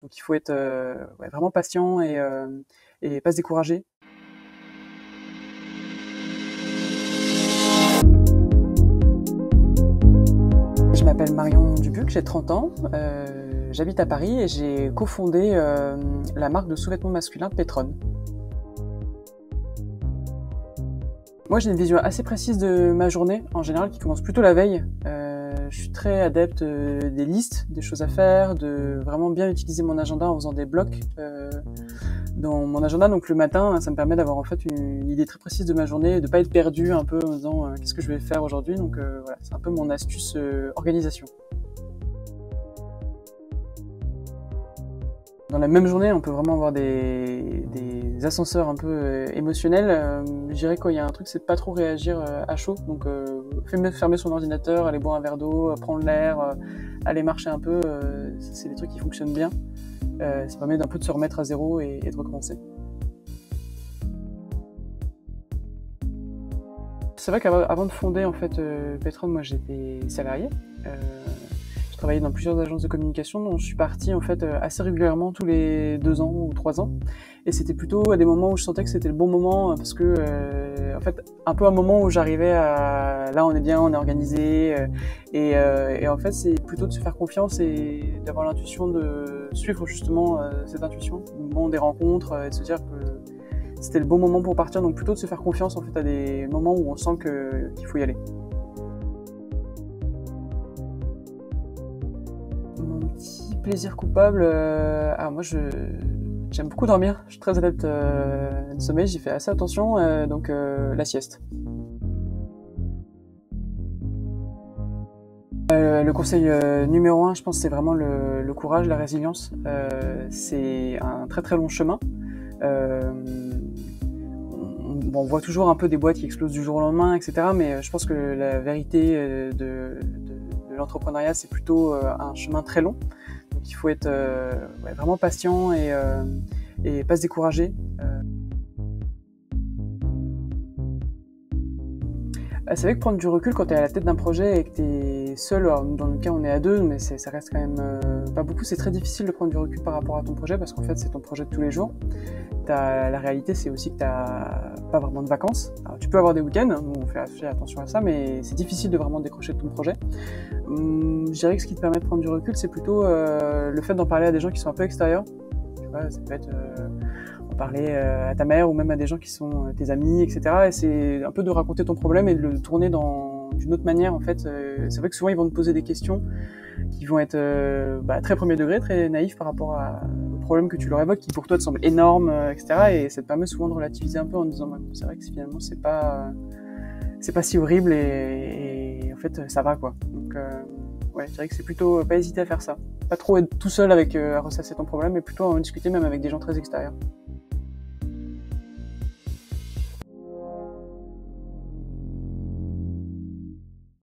Donc il faut être vraiment patient et pas se décourager. Je m'appelle Marion Dubuc, j'ai 30 ans, j'habite à Paris et j'ai cofondé la marque de sous-vêtements masculins Petron. Moi j'ai une vision assez précise de ma journée, en général qui commence plutôt la veille. Je suis très adepte des listes, des choses à faire, de vraiment bien utiliser mon agenda en faisant des blocs dans mon agenda. Donc le matin, ça me permet d'avoir en fait une idée très précise de ma journée et de pas être perdu un peu en disant qu'est-ce que je vais faire aujourd'hui. Donc voilà, c'est un peu mon astuce organisation. Dans la même journée, on peut vraiment avoir des ascenseurs un peu émotionnels. Je dirais quand il y a un truc, c'est de pas trop réagir à chaud. Donc fermer son ordinateur, aller boire un verre d'eau, prendre l'air, aller marcher un peu, c'est des trucs qui fonctionnent bien. Ça permet d'un peu de se remettre à zéro et de recommencer. C'est vrai qu'avant de fonder en fait Petron, moi j'étais salarié. Je travaillais dans plusieurs agences de communication, dont je suis partie en fait assez régulièrement tous les 2 ans ou 3 ans. Et c'était plutôt à des moments où je sentais que c'était le bon moment parce que en fait un peu un moment où j'arrivais à là on est bien, on est organisé et en fait c'est plutôt de se faire confiance et d'avoir l'intuition de suivre justement cette intuition au moment des rencontres et de se dire que c'était le bon moment pour partir. Donc plutôt de se faire confiance en fait à des moments où on sent qu'il faut y aller. Mon petit plaisir coupable, alors moi j'aime beaucoup dormir, je suis très adepte du sommeil, j'y fais assez attention, donc la sieste. Le conseil numéro 1, je pense, c'est vraiment le courage, la résilience. C'est un très très long chemin. On voit toujours un peu des boîtes qui explosent du jour au lendemain, etc. Mais je pense que la vérité de l'entrepreneuriat, c'est plutôt un chemin très long. Donc il faut être vraiment patient et pas se décourager. C'est vrai que prendre du recul quand tu es à la tête d'un projet et que tu es seul, alors dans le cas on est à deux, mais ça reste quand même pas beaucoup, c'est très difficile de prendre du recul par rapport à ton projet parce qu'en fait c'est ton projet de tous les jours. La réalité c'est aussi que tu n'as pas vraiment de vacances. Alors, tu peux avoir des week-ends, on fait attention à ça, mais c'est difficile de vraiment décrocher de ton projet. Je dirais que ce qui te permet de prendre du recul, c'est plutôt le fait d'en parler à des gens qui sont un peu extérieurs. Tu vois, ça peut être en parler à ta mère ou même à des gens qui sont tes amis, etc. Et c'est un peu de raconter ton problème et de le tourner d'une autre manière en fait. C'est vrai que souvent ils vont te poser des questions qui vont être très premier degré, très naïfs par rapport au problème que tu leur évoques, qui pour toi te semble énorme, etc. Et ça te permet souvent de relativiser un peu en disant c'est vrai que finalement c'est pas si horrible et en fait ça va quoi. Donc ouais, je dirais que c'est plutôt pas hésiter à faire ça. Pas trop être tout seul avec à ressasser ton problème, mais plutôt en discuter même avec des gens très extérieurs.